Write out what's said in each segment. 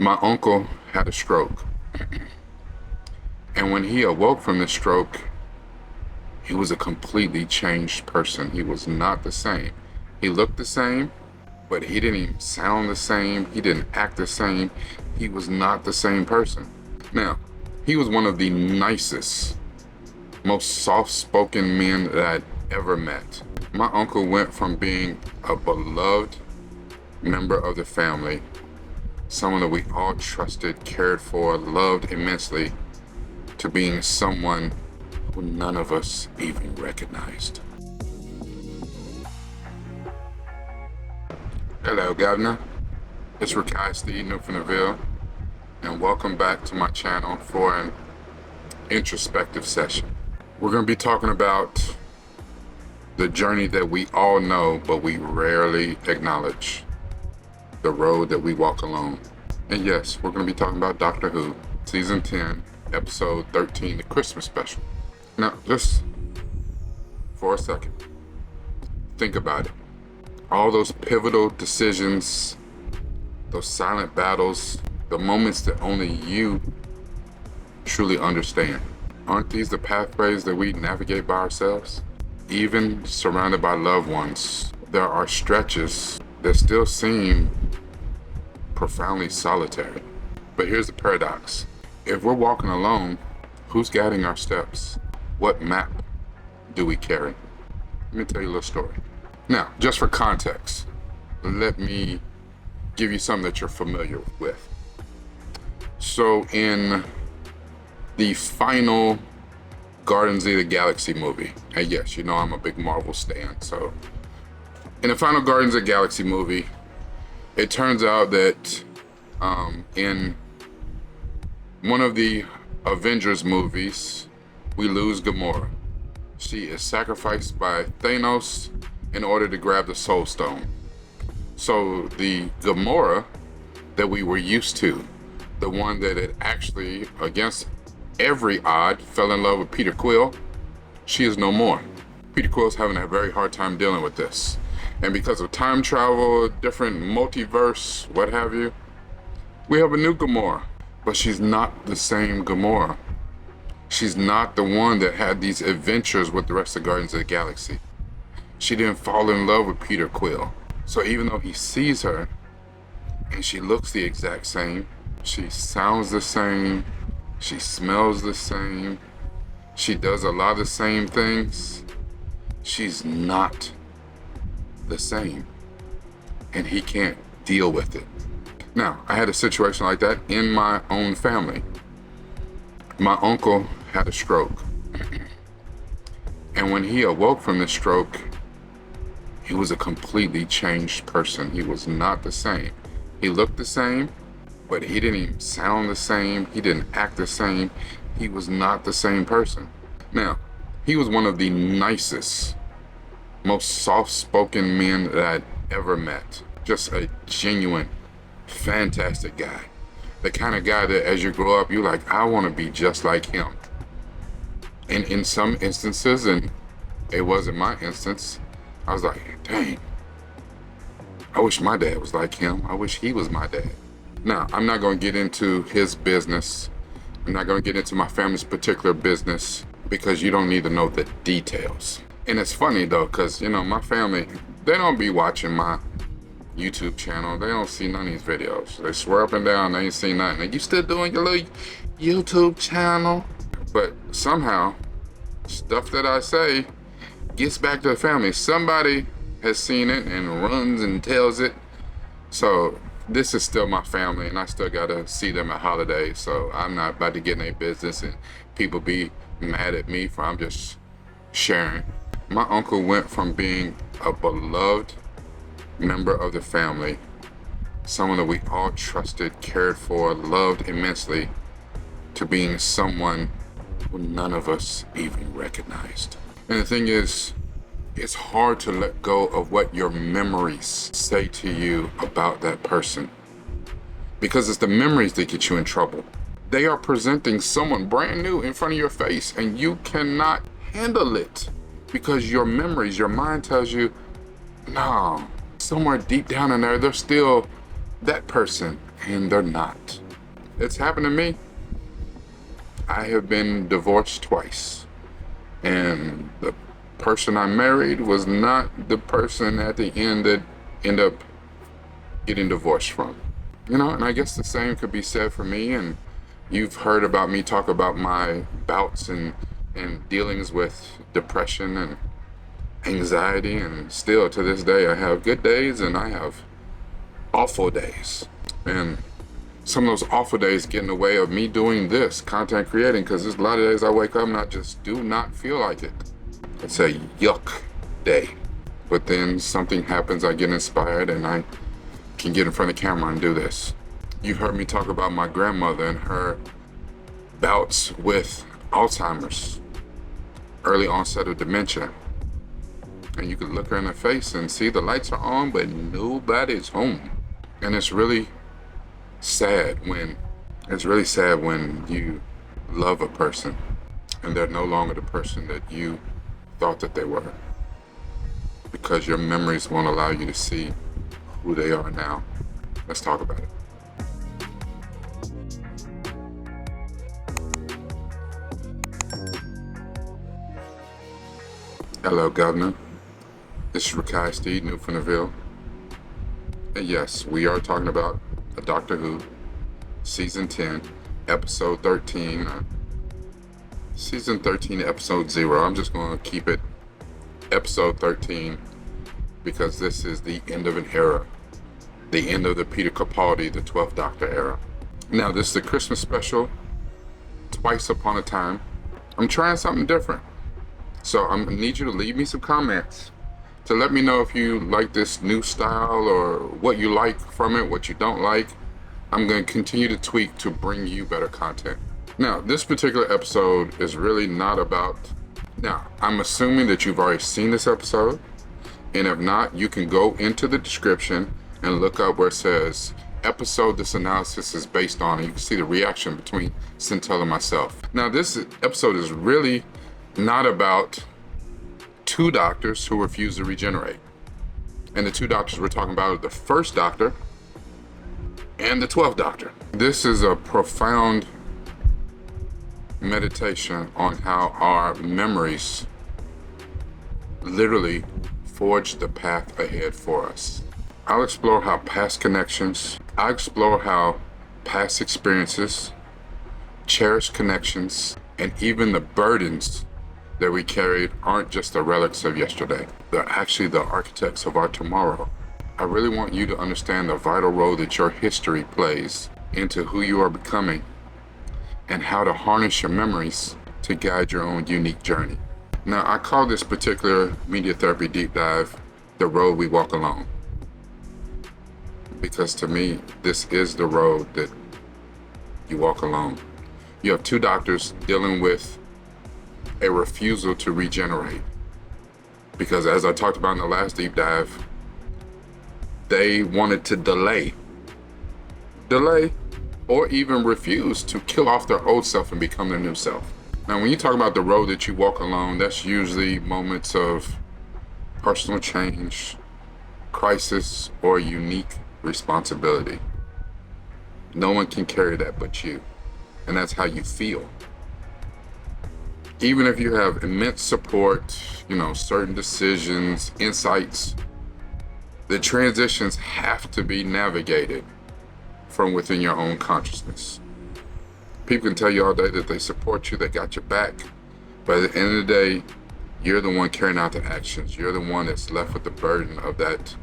My uncle had a stroke, and when he awoke from the stroke, he was a completely changed person. He was not the same. He looked the same, but he didn't even sound the same. He didn't act the same. He was not the same person. Now, he was one of the nicest, most soft-spoken men that I'd ever met. My uncle went from being a beloved member of the family, someone that we all trusted, cared for, loved immensely, to being someone who none of us even recognized. Hello, Governor. It's Rekai Steve Newfoundville, and welcome back to my channel for an introspective session. We're going to be talking about the journey that we all know, but we rarely acknowledge. The road that we walk alone. And yes, we're going to be talking about Doctor Who, Season 10, Episode 13, the Christmas special. Now, just for a second, think about it. All those pivotal decisions, those silent battles, the moments that only you truly understand. Aren't these the pathways that we navigate by ourselves? Even surrounded by loved ones, there are stretches that still seem profoundly solitary. But here's the paradox. If we're walking alone, who's guiding our steps? What map do we carry? Let me tell you a little story. Now, just for context, let me give you something that you're familiar with. So in the final Guardians of the Galaxy movie, and yes, you know I'm a big Marvel stan, so in the final Guardians of the Galaxy movie, it turns out that in one of the Avengers movies, we lose Gamora. She is sacrificed by Thanos in order to grab the Soul Stone. So the Gamora that we were used to, the one that had actually, against every odd, fell in love with Peter Quill, she is no more. Peter Quill's having a very hard time dealing with this. And because of time travel, different multiverse, what have you, we have a new Gamora. But she's not the same Gamora. She's not the one that had these adventures with the rest of Guardians of the Galaxy. She didn't fall in love with Peter Quill. So even though he sees her, and she looks the exact same, she sounds the same, she smells the same, she does a lot of the same things, she's not the same, and he can't deal with it. Now, I had a situation like that in my own family. My uncle had a stroke, and when he awoke from the stroke, he was a completely changed person. He was not the same. He looked the same, but he didn't even sound the same. He didn't act the same. He was not the same person. Now, he was one of the nicest, most soft-spoken men that I'd ever met. Just a genuine, fantastic guy. The kind of guy that as you grow up, you're like, I want to be just like him. And in some instances, and it wasn't my instance, I was like, dang, I wish my dad was like him. I wish he was my dad. Now, I'm not going to get into his business. I'm not going to get into my family's particular business because you don't need to know the details. And it's funny though, because, you know, my family, they don't be watching my YouTube channel. They don't see none of these videos. They swear up and down they ain't seen nothing. Like, you still doing your little YouTube channel? But somehow, stuff that I say gets back to the family. Somebody has seen it and runs and tells it. So this is still my family, and I still gotta see them at holidays. So I'm not about to get in their business and people be mad at me for I'm just sharing. My uncle went from being a beloved member of the family, someone that we all trusted, cared for, loved immensely, to being someone who none of us even recognized. And the thing is, it's hard to let go of what your memories say to you about that person, because it's the memories that get you in trouble. They are presenting someone brand new in front of your face, and you cannot handle it because your memories, your mind tells you, no, somewhere deep down in there, there's still that person. and they're not. It's happened to me. I have been divorced twice, and the person I married was not the person at the end that end up getting divorced from. And I guess the same could be said for me. And you've heard about me talk about my bouts and dealings with depression and anxiety, and still to this day I have good days and I have awful days. And some of those awful days get in the way of me doing this, content creating, because there's a lot of days I wake up and I just do not feel like it. It's a yuck day. But then something happens, I get inspired, and I can get in front of the camera and do this. You've heard me talk about my grandmother and her bouts with Alzheimer's, early onset of dementia. And you could look her in the face and see the lights are on, but nobody's home. And it's really sad when you love a person and they're no longer the person that you thought that they were, because your memories won't allow you to see who they are now. Let's talk about it. Hello, Governor. This is Reside, new from the Ville. And yes, we are talking about a Doctor Who, Season 10, Episode 13, Season 13, Episode 0. I'm just going to keep it Episode 13 because this is the end of an era, the end of the Peter Capaldi, the 12th Doctor era. Now, this is the Christmas special, Twice Upon a Time. I'm trying something different. So I'm going to need you to leave me some comments to let me know if you like this new style or what you like from it, what you don't like. I'm going to continue to tweak to bring you better content. Now, this particular episode is really not about... Now, I'm assuming that you've already seen this episode, and if not, you can go into the description and look up where it says episode this analysis is based on, and you can see the reaction between Centel and myself. Now, this episode is really not about two doctors who refuse to regenerate. And the two doctors we're talking about are the First Doctor and the 12th Doctor. This is a profound meditation on how our memories literally forge the path ahead for us. I'll explore how past connections, I'll explore how past experiences, cherished connections, and even the burdens that we carried aren't just the relics of yesterday. They're actually the architects of our tomorrow. I really want you to understand the vital role that your history plays into who you are becoming and how to harness your memories to guide your own unique journey. Now, I call this particular media therapy deep dive the road we walk alone, because to me, this is the road that you walk alone. You have two doctors dealing with a refusal to regenerate, because as I talked about in the last deep dive, they wanted to delay, or even refuse to kill off their old self and become their new self. Now, when you talk about the road that you walk alone, that's usually moments of personal change, crisis, or unique responsibility. No one can carry that but you, and that's how you feel. Even if you have immense support, certain decisions, insights, the transitions have to be navigated from within your own consciousness. People can tell you all day that they support you, they got your back, but at the end of the day, you're the one carrying out the actions. You're the one that's left with the burden of that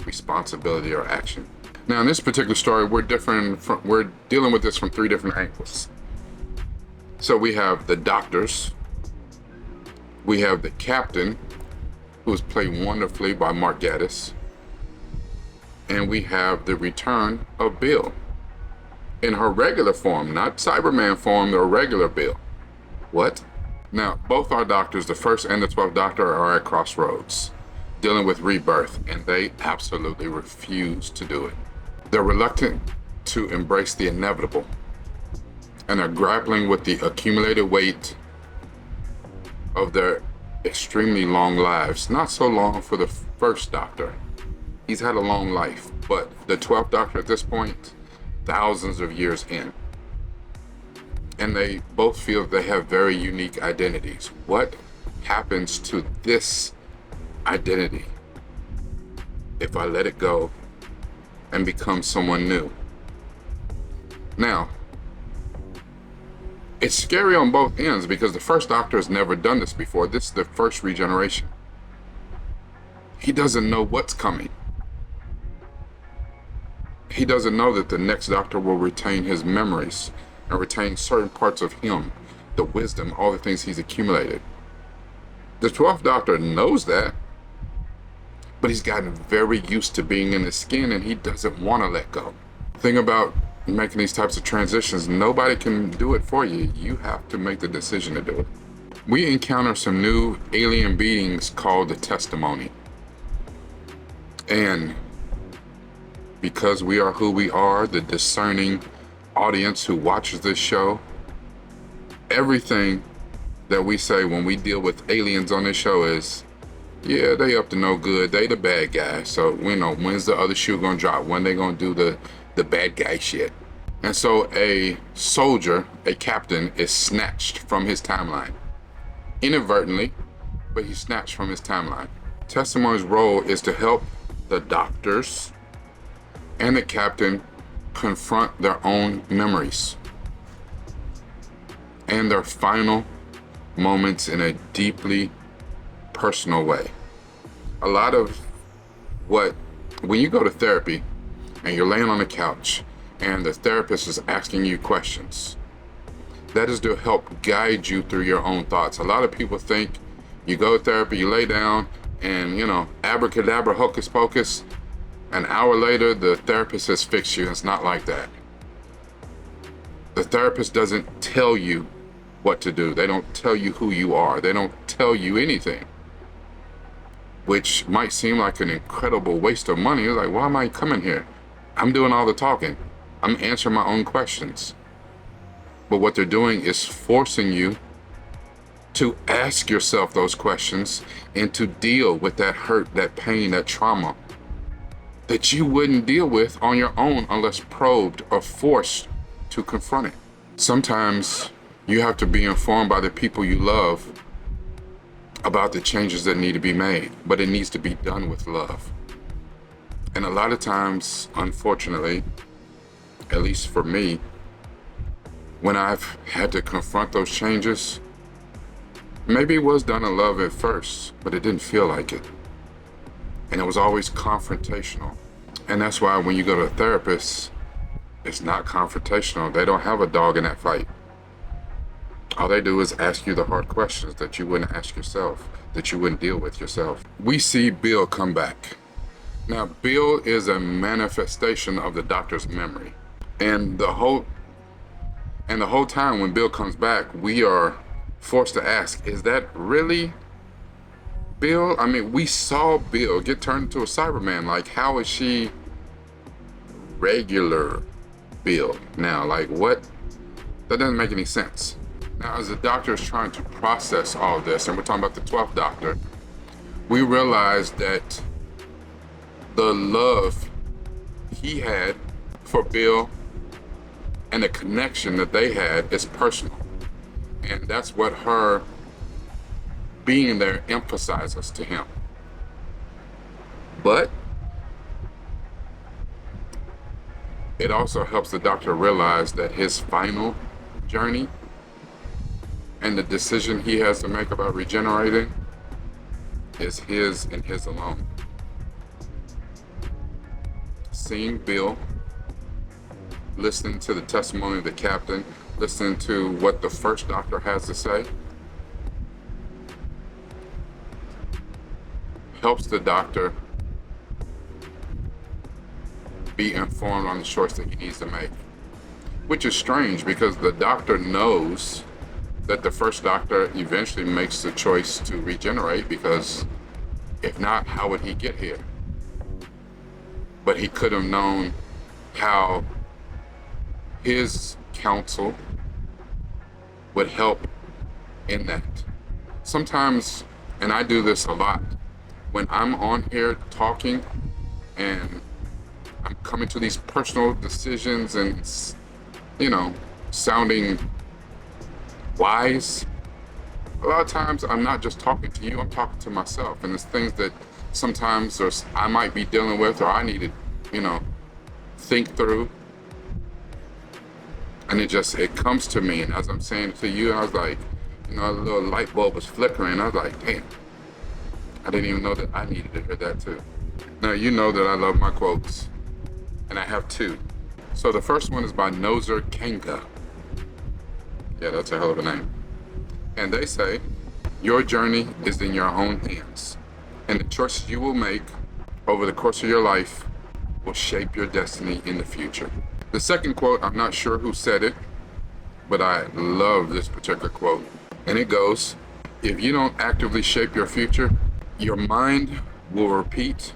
responsibility or action. Now, in this particular story, we're dealing with this from three different angles. So we have the doctors, we have the captain, who was played wonderfully by Mark Gatiss, and we have the return of Bill in her regular form, not Cyberman form, the regular Bill. What? Now, both our doctors, the First and the 12th Doctor, are at crossroads, dealing with rebirth, and they absolutely refuse to do it. They're reluctant to embrace the inevitable, and are grappling with the accumulated weight of their extremely long lives. Not so long for the First Doctor. He's had a long life, but the 12th Doctor at this point thousands of years in. And they both feel they have very unique identities. What happens to this identity if I let it go and become someone new? Now, it's scary on both ends because the first Doctor has never done this before. This is the first regeneration. He doesn't know what's coming. He doesn't know that the next Doctor will retain his memories and retain certain parts of him, the wisdom, all the things he's accumulated. The 12th Doctor knows that, but he's gotten very used to being in his skin and he doesn't want to let go. The thing about making these types of transitions, nobody can do it for you. You have to make the decision to do it. We encounter some new alien beings called the Testimony. And because we are who we are, the discerning audience who watches this show, everything that we say when we deal with aliens on this show is, yeah, they up to no good. They the bad guy. So we know when's the other shoe gonna drop, when they gonna do the bad guy shit. And so a soldier, a captain, is snatched from his timeline. Inadvertently, but he's snatched from his timeline. Testimony's role is to help the doctors and the captain confront their own memories and their final moments in a deeply personal way. A lot of when you go to therapy and you're laying on the couch and the therapist is asking you questions, that is to help guide you through your own thoughts. A lot of people think you go to therapy, you lay down, and abracadabra, hocus pocus, an hour later the therapist has fixed you. It's not like that. The therapist doesn't tell you what to do. They don't tell you who you are. They don't tell you anything, which might seem like an incredible waste of money. You're like, why am I coming here? I'm doing all the talking. I'm answering my own questions. But what they're doing is forcing you to ask yourself those questions and to deal with that hurt, that pain, that trauma that you wouldn't deal with on your own unless probed or forced to confront it. Sometimes you have to be informed by the people you love about the changes that need to be made, but it needs to be done with love. And a lot of times, unfortunately, at least for me, when I've had to confront those changes, maybe it was done in love at first, but it didn't feel like it. And it was always confrontational. And that's why when you go to a therapist, it's not confrontational. They don't have a dog in that fight. All they do is ask you the hard questions that you wouldn't ask yourself, that you wouldn't deal with yourself. We see Bill come back. Now, Bill is a manifestation of the doctor's memory. And the whole time when Bill comes back, we are forced to ask, is that really Bill? I mean, we saw Bill get turned into a Cyberman. Like, how is she regular Bill now? Like, what? That doesn't make any sense. Now, as the doctor is trying to process all this, and we're talking about the 12th Doctor, we realize that the love he had for Bill and the connection that they had is personal. And that's what her being there emphasizes to him. But it also helps the doctor realize that his final journey and the decision he has to make about regenerating is his and his alone. Seeing Bill, listening to the testimony of the captain, listening to what the first doctor has to say, helps the doctor be informed on the choice that he needs to make. Which is strange because the doctor knows that the first doctor eventually makes the choice to regenerate, because if not, how would he get here? But he could have known how his counsel would help in that. Sometimes, and I do this a lot, when I'm on here talking and I'm coming to these personal decisions and, sounding wise, a lot of times I'm not just talking to you, I'm talking to myself. And it's things that sometimes I might be dealing with, or I need to, think through. And it comes to me. And as I'm saying it to you, I was like, a little light bulb was flickering. I was like, damn, I didn't even know that I needed to hear that too. Now, you know that I love my quotes, and I have two. So the first one is by Nozer Kanga. Yeah, that's a hell of a name. And they say, your journey is in your own hands, and the choices you will make over the course of your life will shape your destiny in the future. The second quote, I'm not sure who said it, but I love this particular quote. And it goes, if you don't actively shape your future, your mind will repeat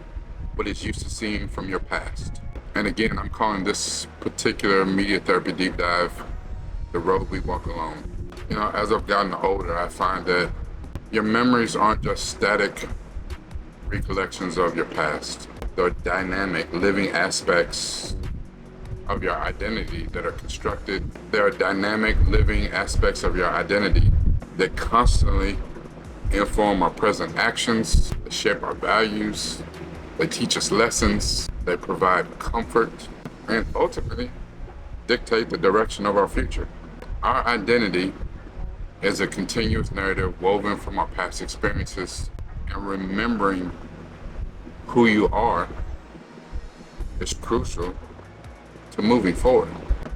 what it's used to seeing from your past. And again, I'm calling this particular media therapy deep dive, the road we walk alone. As I've gotten older, I find that your memories aren't just static recollections of your past. They're dynamic, living aspects of your identity that are constructed. There are dynamic, living aspects of your identity that constantly inform our present actions, they shape our values, they teach us lessons, they provide comfort, and ultimately dictate the direction of our future. Our identity is a continuous narrative woven from our past experiences, and remembering who you are is crucial to moving forward.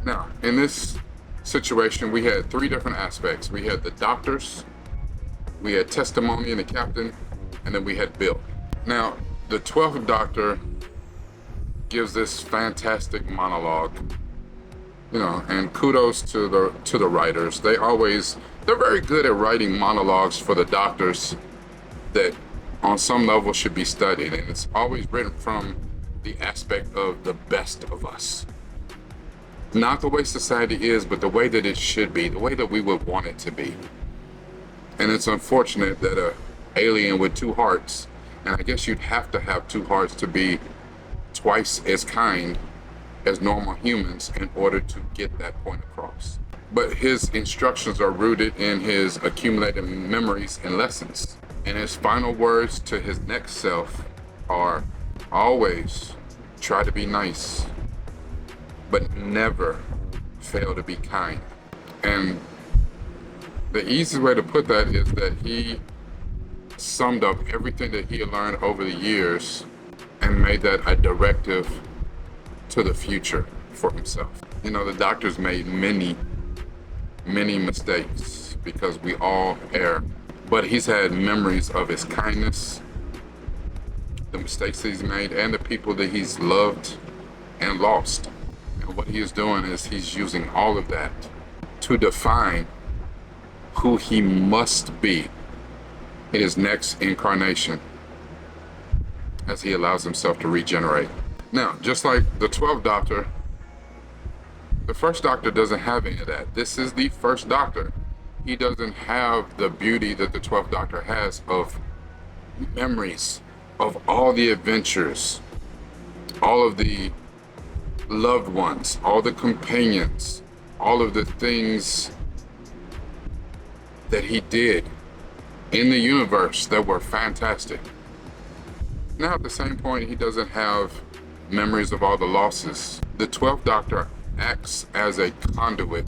Now, in this situation, we had three different aspects. We had the doctors, we had testimony and the captain, and then we had Bill. Now, the 12th Doctor gives this fantastic monologue, and kudos to the writers. They're very good at writing monologues for the doctors that on some level should be studied, and it's always written from the aspect of the best of us. Not the way society is, but the way that it should be, the way that we would want it to be. And it's unfortunate that a alien with two hearts, and I guess you'd have to have two hearts to be twice as kind as normal humans in order to get that point across. But his instructions are rooted in his accumulated memories and lessons. And his final words to his next self are, always try to be nice, but never fail to be kind. And the easiest way to put that is that he summed up everything that he had learned over the years and made that a directive to the future for himself. The doctors made many mistakes because we all err, but he's had memories of his kindness, the mistakes he's made, and the people that he's loved and lost. And what he is doing is he's using all of that to define who he must be in his next incarnation as he allows himself to regenerate. Now, just like the 12th Doctor, the First Doctor doesn't have any of that. This is the First Doctor. He doesn't have the beauty that the 12th Doctor has of memories of all the adventures, all of the loved ones, all the companions, all of the things that he did in the universe that were fantastic. Now, at the same point, he doesn't have memories of all the losses. The 12th Doctor acts as a conduit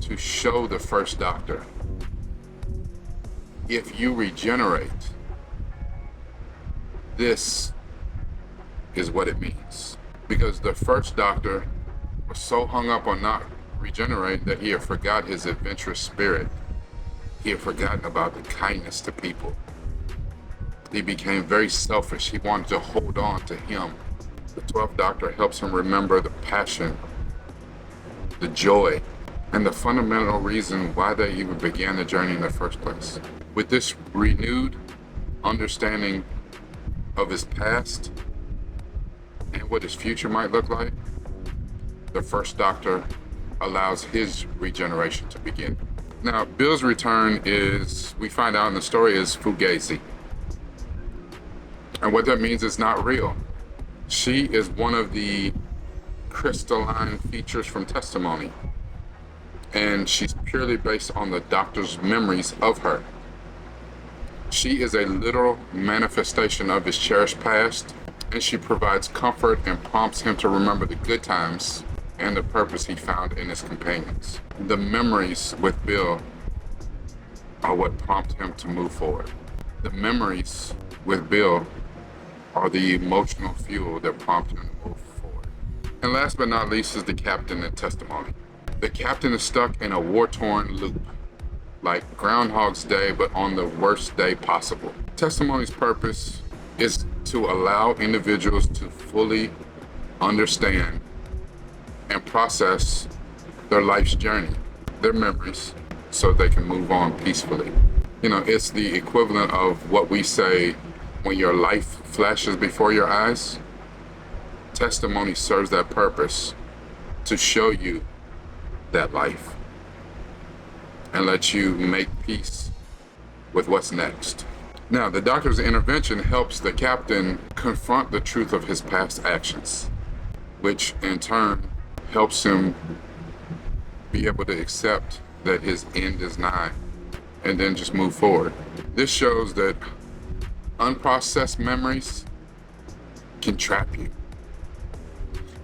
to show the First Doctor, if you regenerate, this is what it means. Because the First Doctor was so hung up on not regenerating that he had forgot his adventurous spirit. He had forgotten about the kindness to people. He became very selfish. He wanted to hold on to him. The 12th Doctor helps him remember the passion, the joy, and the fundamental reason why they even began the journey in the first place. With this renewed understanding of his past and what his future might look like, the First Doctor allows his regeneration to begin. Now, Bill's return is, we find out in the story, is fugazi. And what that means is not real. She is one of the crystalline features from testimony, and she's purely based on the doctor's memories of her. She is a literal manifestation of his cherished past, and she provides comfort and prompts him to remember the good times and the purpose he found in his companions. The memories with Bill are what prompt him to move forward. The memories with Bill are the emotional fuel that prompt him to move forward. And last but not least is the captain and testimony. The captain is stuck in a war-torn loop, like Groundhog's Day, but on the worst day possible. Testimony's purpose is to allow individuals to fully understand and process their life's journey, their memories, so they can move on peacefully. It's the equivalent of what we say when your life flashes before your eyes. Testimony serves that purpose to show you that life and let you make peace with what's next. Now, the doctor's intervention helps the captain confront the truth of his past actions, which in turn helps him be able to accept that his end is nigh and then just move forward. This shows that unprocessed memories can trap you.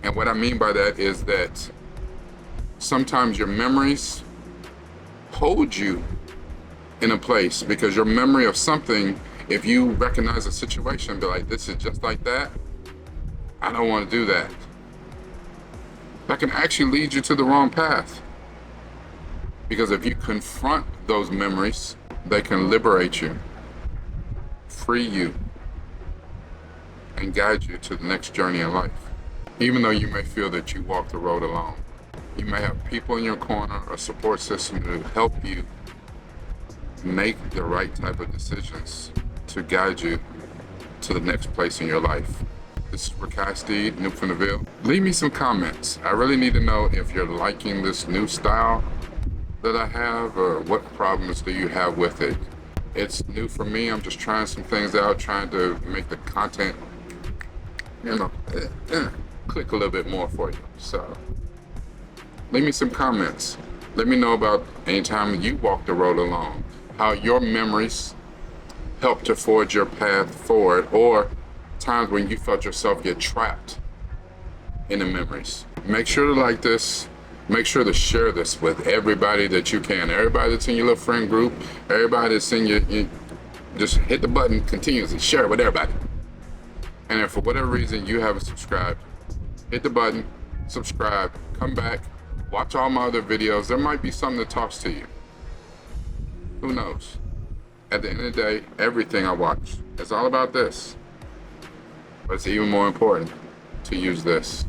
And what I mean by that is that sometimes your memories hold you in a place because your memory of something, if you recognize a situation, be like, this is just like that, I don't want to do that. That can actually lead you to the wrong path. Because if you confront those memories, they can liberate you, free you, and guide you to the next journey in life. Even though you may feel that you walk the road alone, you may have people in your corner, a support system to help you make the right type of decisions to guide you to the next place in your life. This is Rekai Noob from the Ville. Leave me some comments. I really need to know if you're liking this new style that I have, or what problems do you have with it. It's new for me. I'm just trying some things out, trying to make the content, click a little bit more for you. So leave me some comments. Let me know about any time you walk the road alone, how your memories help to forge your path forward, or times when you felt yourself get trapped in the memories. Make sure to like this. Make sure to share this with everybody that you can. Everybody that's in your little friend group, everybody that's in your just hit the button continuously, share it with everybody. And if for whatever reason you haven't subscribed, hit the button, subscribe, come back, watch all my other videos. There might be something that talks to you. Who knows? At the end of the day, everything I watch is all about this. But it's even more important to use this.